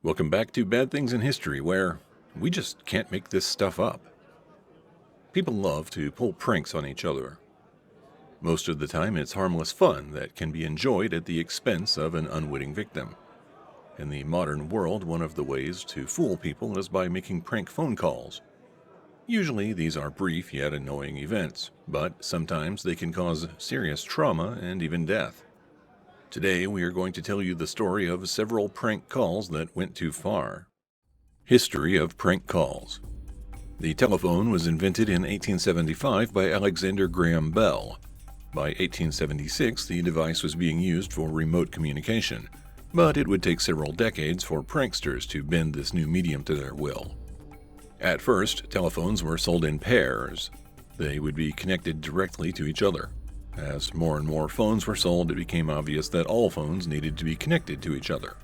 Welcome back to Bad Things in History, where we just can't make this stuff up. People love to pull pranks on each other. Most of the time, it's harmless fun that can be enjoyed at the expense of an unwitting victim. In the modern world, one of the ways to fool people is by making prank phone calls. Usually, these are brief yet annoying events, but sometimes they can cause serious trauma and even death. Today, we are going to tell you the story of several prank calls that went too far. History of prank calls. The telephone was invented in 1875 by Alexander Graham Bell. By 1876, the device was being used for remote communication, but it would take several decades for pranksters to bend this new medium to their will. At first, telephones were sold in pairs. They would be connected directly to each other. As more and more phones were sold, it became obvious that all phones needed to be connected to each other.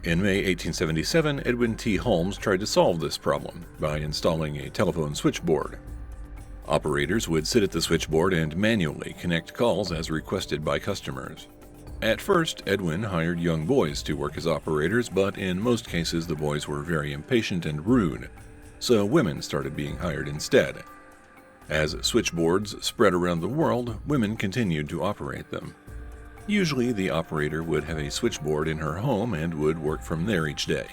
In May 1877, Edwin T. Holmes tried to solve this problem by installing a telephone switchboard. Operators would sit at the switchboard and manually connect calls as requested by customers. At first, Edwin hired young boys to work as operators, but in most cases the boys were very impatient and rude, so women started being hired instead. As switchboards spread around the world, women continued to operate them. Usually, the operator would have a switchboard in her home and would work from there each day.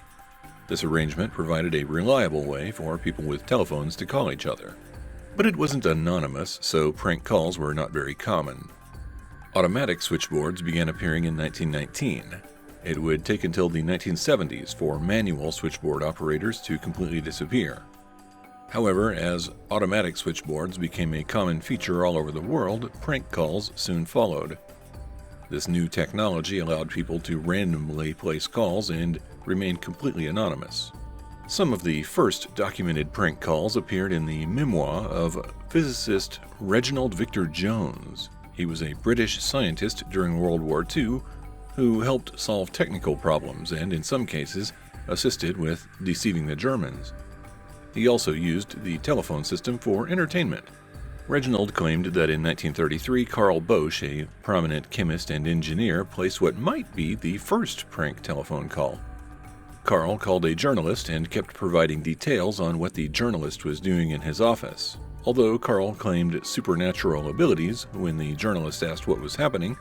This arrangement provided a reliable way for people with telephones to call each other. But it wasn't anonymous, so prank calls were not very common. Automatic switchboards began appearing in 1919. It would take until the 1970s for manual switchboard operators to completely disappear. However, as automatic switchboards became a common feature all over the world, prank calls soon followed. This new technology allowed people to randomly place calls and remain completely anonymous. Some of the first documented prank calls appeared in the memoir of physicist Reginald Victor Jones. He was a British scientist during World War II who helped solve technical problems and, in some cases, assisted with deceiving the Germans. He also used the telephone system for entertainment. Reginald claimed that in 1933, Carl Bosch, a prominent chemist and engineer, placed what might be the first prank telephone call. Carl called a journalist and kept providing details on what the journalist was doing in his office. Although Carl claimed supernatural abilities when the journalist asked what was happening,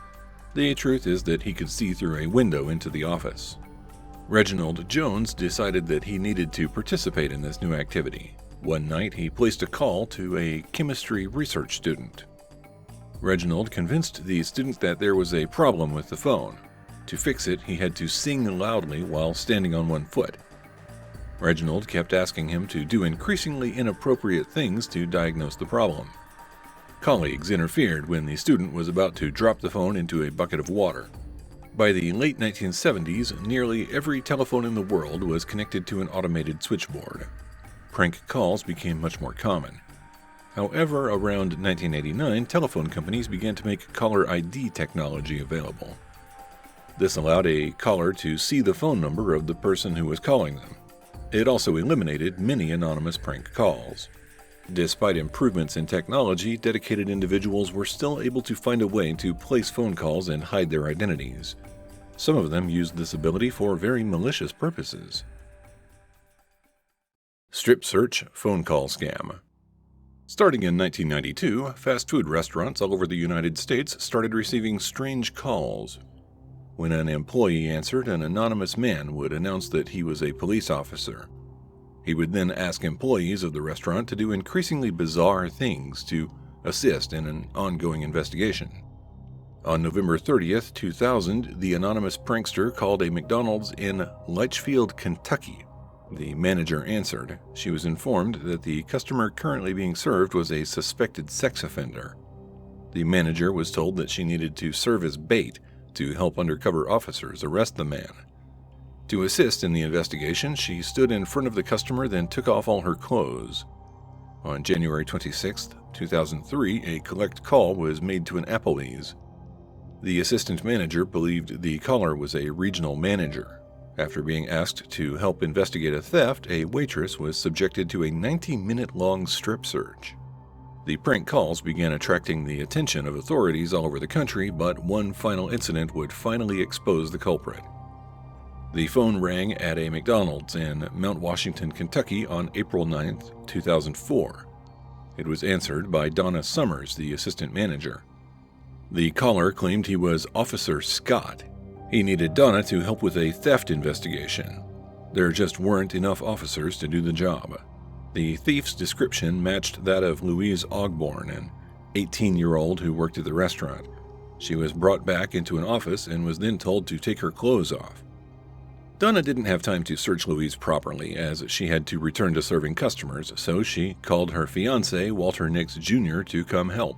the truth is that he could see through a window into the office. Reginald Jones decided that he needed to participate in this new activity. One night, he placed a call to a chemistry research student. Reginald convinced the student that there was a problem with the phone. To fix it, he had to sing loudly while standing on one foot. Reginald kept asking him to do increasingly inappropriate things to diagnose the problem. Colleagues interfered when the student was about to drop the phone into a bucket of water. By the late 1970s, nearly every telephone in the world was connected to an automated switchboard. Prank calls became much more common. However, around 1989, telephone companies began to make caller ID technology available. This allowed a caller to see the phone number of the person who was calling them. It also eliminated many anonymous prank calls. Despite improvements in technology, dedicated individuals were still able to find a way to place phone calls and hide their identities. Some of them used this ability for very malicious purposes. Strip search phone call scam. Starting in 1992, fast food restaurants all over the United States started receiving strange calls. When an employee answered, an anonymous man would announce that he was a police officer. He would then ask employees of the restaurant to do increasingly bizarre things to assist in an ongoing investigation. On November 30th, 2000, the anonymous prankster called a McDonald's in Litchfield, Kentucky. The manager answered. She was informed that the customer currently being served was a suspected sex offender. The manager was told that she needed to serve as bait to help undercover officers arrest the man. To assist in the investigation, she stood in front of the customer, then took off all her clothes. On January 26, 2003, a collect call was made to an Applebee's. The assistant manager believed the caller was a regional manager. After being asked to help investigate a theft, a waitress was subjected to a 90-minute-long strip search. The prank calls began attracting the attention of authorities all over the country, but one final incident would finally expose the culprit. The phone rang at a McDonald's in Mount Washington, Kentucky on April 9, 2004. It was answered by Donna Summers, the assistant manager. The caller claimed he was Officer Scott. He needed Donna to help with a theft investigation. There just weren't enough officers to do the job. The thief's description matched that of Louise Ogborn, an 18-year-old who worked at the restaurant. She was brought back into an office and was then told to take her clothes off. Donna didn't have time to search Louise properly, as she had to return to serving customers, so she called her fiancé, Walter Nix Jr., to come help.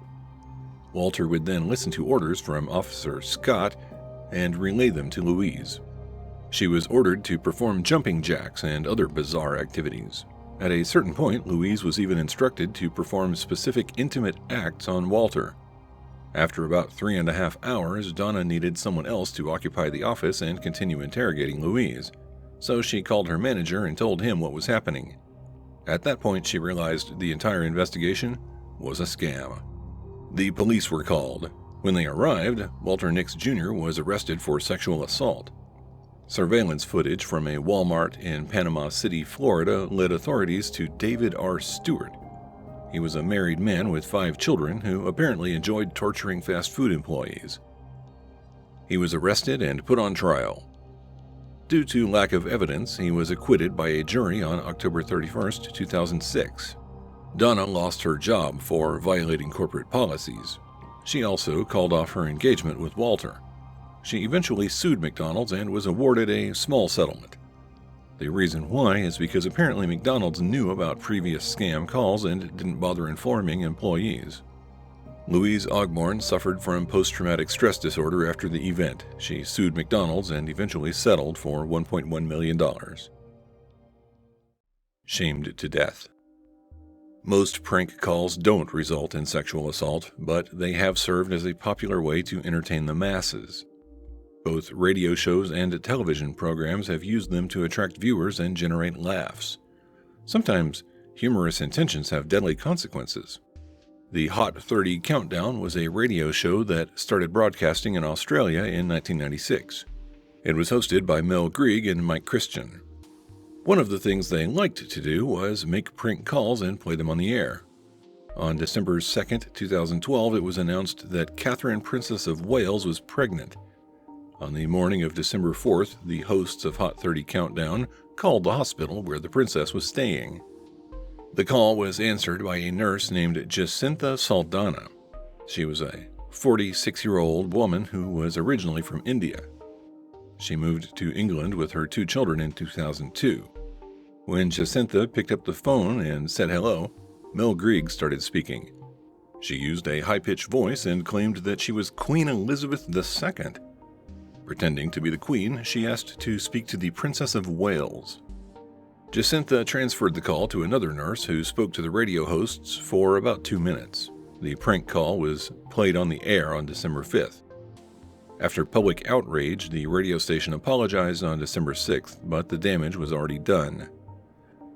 Walter would then listen to orders from Officer Scott and relay them to Louise. She was ordered to perform jumping jacks and other bizarre activities. At a certain point, Louise was even instructed to perform specific intimate acts on Walter. After about 3.5 hours, Donna needed someone else to occupy the office and continue interrogating Louise, so she called her manager and told him what was happening. At that point, she realized the entire investigation was a scam. The police were called. When they arrived, Walter Nix Jr. was arrested for sexual assault. Surveillance footage from a Walmart in Panama City, Florida, led authorities to David R. Stewart. He was a married man with 5 children who apparently enjoyed torturing fast food employees. He was arrested and put on trial. Due to lack of evidence, he was acquitted by a jury on October 31, 2006. Donna lost her job for violating corporate policies. She also called off her engagement with Walter. She eventually sued McDonald's and was awarded a small settlement. The reason why is because apparently McDonald's knew about previous scam calls and didn't bother informing employees. Louise Ogborn suffered from post-traumatic stress disorder after the event. She sued McDonald's and eventually settled for $1.1 million. Shamed to death. Most prank calls don't result in sexual assault, but they have served as a popular way to entertain the masses. Both radio shows and television programs have used them to attract viewers and generate laughs. Sometimes, humorous intentions have deadly consequences. The Hot 30 Countdown was a radio show that started broadcasting in Australia in 1996. It was hosted by Mel Greig and Mike Christian. One of the things they liked to do was make prank calls and play them on the air. On December 2, 2012, it was announced that Catherine, Princess of Wales, was pregnant. On the morning of December 4th, the hosts of Hot 30 Countdown called the hospital where the princess was staying. The call was answered by a nurse named Jacinta Saldana. She was a 46-year-old woman who was originally from India. She moved to England with her 2 children in 2002. When Jacinta picked up the phone and said hello, Mel Greig started speaking. She used a high-pitched voice and claimed that she was Queen Elizabeth II. Pretending to be the Queen, she asked to speak to the Princess of Wales. Jacinta transferred the call to another nurse who spoke to the radio hosts for about 2 minutes. The prank call was played on the air on December 5th. After public outrage, the radio station apologized on December 6th, but the damage was already done.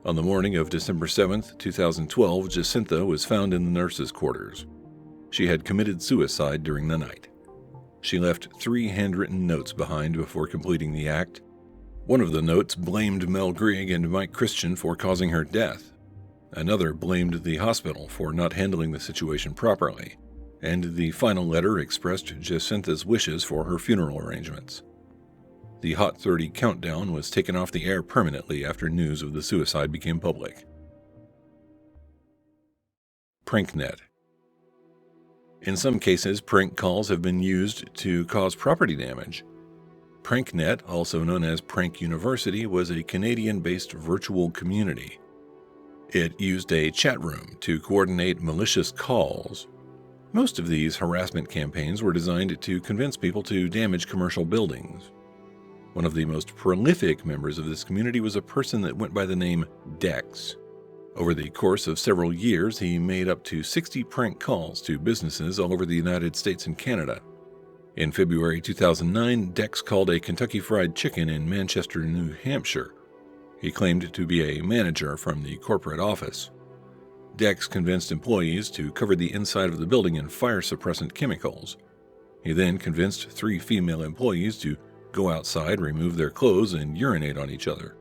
On the morning of December 7th, 2012, Jacinta was found in the nurses' quarters. She had committed suicide during the night. She left 3 handwritten notes behind before completing the act. One of the notes blamed Mel Greig and Mike Christian for causing her death. Another blamed the hospital for not handling the situation properly. And the final letter expressed Jacinta's wishes for her funeral arrangements. The Hot 30 Countdown was taken off the air permanently after news of the suicide became public. Pranknet. In some cases, prank calls have been used to cause property damage. Pranknet, also known as Prank University, was a Canadian-based virtual community. It used a chat room to coordinate malicious calls. Most of these harassment campaigns were designed to convince people to damage commercial buildings. One of the most prolific members of this community was a person that went by the name Dex. Over the course of several years, he made up to 60 prank calls to businesses all over the United States and Canada. In February 2009, Dex called a Kentucky Fried Chicken in Manchester, New Hampshire. He claimed to be a manager from the corporate office. Dex convinced employees to cover the inside of the building in fire suppressant chemicals. He then convinced 3 female employees to go outside, remove their clothes, and urinate on each other.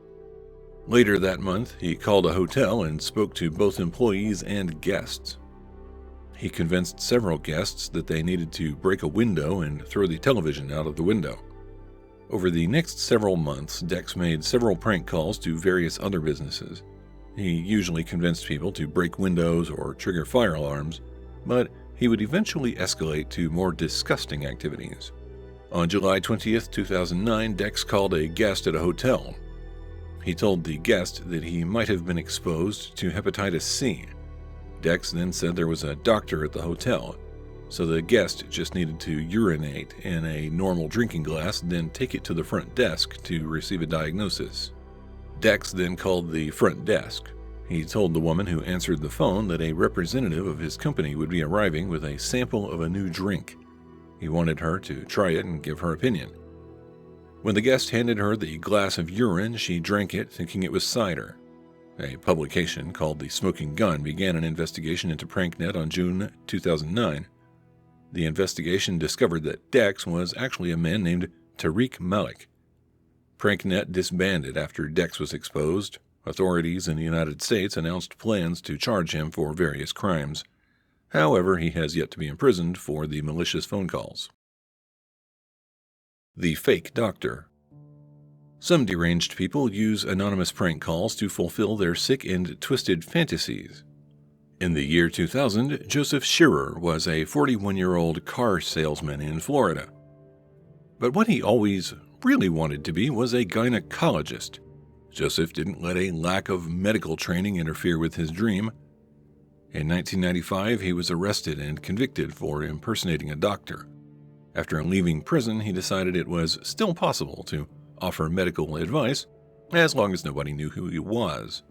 Later that month, he called a hotel and spoke to both employees and guests. He convinced several guests that they needed to break a window and throw the television out of the window. Over the next several months, Dex made several prank calls to various other businesses. He usually convinced people to break windows or trigger fire alarms, but he would eventually escalate to more disgusting activities. On July 20th, 2009, Dex called a guest at a hotel. He told the guest that he might have been exposed to hepatitis C. Dex then said there was a doctor at the hotel, so the guest just needed to urinate in a normal drinking glass, then take it to the front desk to receive a diagnosis. Dex then called the front desk. He told the woman who answered the phone that a representative of his company would be arriving with a sample of a new drink. He wanted her to try it and give her opinion. When the guest handed her the glass of urine, she drank it, thinking it was cider. A publication called The Smoking Gun began an investigation into Pranknet on June 2009. The investigation discovered that Dex was actually a man named Tariq Malik. Pranknet disbanded after Dex was exposed. Authorities in the United States announced plans to charge him for various crimes. However, he has yet to be imprisoned for the malicious phone calls. The fake doctor. Some deranged people use anonymous prank calls to fulfill their sick and twisted fantasies. In the year 2000, Joseph Shearer was a 41-year-old car salesman in Florida. But what he always really wanted to be was a gynecologist. Joseph didn't let a lack of medical training interfere with his dream. In 1995, he was arrested and convicted for impersonating a doctor. After leaving prison, he decided it was still possible to offer medical advice, as long as nobody knew who he was.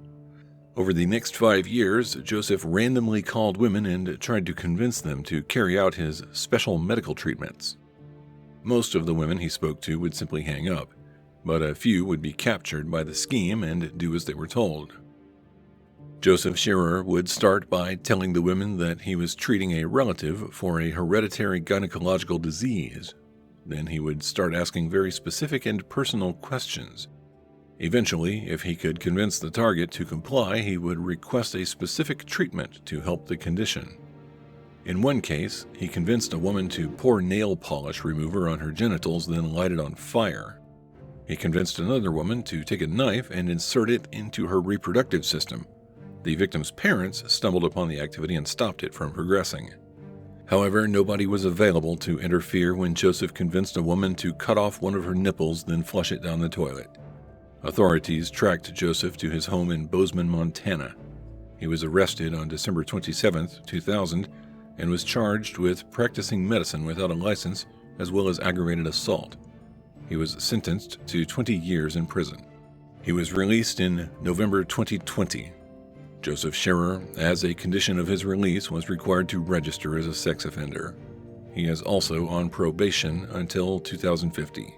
Over the next 5 years, Joseph randomly called women and tried to convince them to carry out his special medical treatments. Most of the women he spoke to would simply hang up, but a few would be captured by the scheme and do as they were told. Joseph Shearer would start by telling the women that he was treating a relative for a hereditary gynecological disease. Then he would start asking very specific and personal questions. Eventually, if he could convince the target to comply, he would request a specific treatment to help the condition. In one case, he convinced a woman to pour nail polish remover on her genitals, then light it on fire. He convinced another woman to take a knife and insert it into her reproductive system. The victim's parents stumbled upon the activity and stopped it from progressing. However, nobody was available to interfere when Joseph convinced a woman to cut off one of her nipples, then flush it down the toilet. Authorities tracked Joseph to his home in Bozeman, Montana. He was arrested on December 27, 2000, and was charged with practicing medicine without a license, as well as aggravated assault. He was sentenced to 20 years in prison. He was released in November 2020. Joseph Shearer, as a condition of his release, was required to register as a sex offender. He is also on probation until 2050.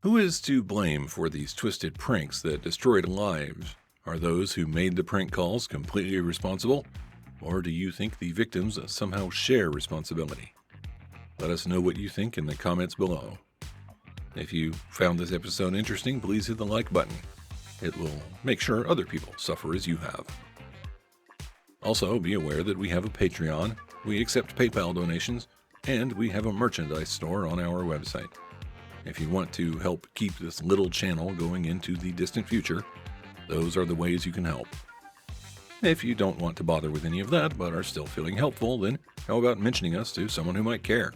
Who is to blame for these twisted pranks that destroyed lives? Are those who made the prank calls completely responsible? Or do you think the victims somehow share responsibility? Let us know what you think in the comments below. If you found this episode interesting, please hit the like button. It will make sure other people suffer as you have. Also, be aware that we have a Patreon, we accept PayPal donations, and we have a merchandise store on our website. If you want to help keep this little channel going into the distant future, those are the ways you can help. If you don't want to bother with any of that, but are still feeling helpful, then how about mentioning us to someone who might care?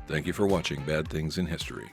Thank you for watching Bad Things in History.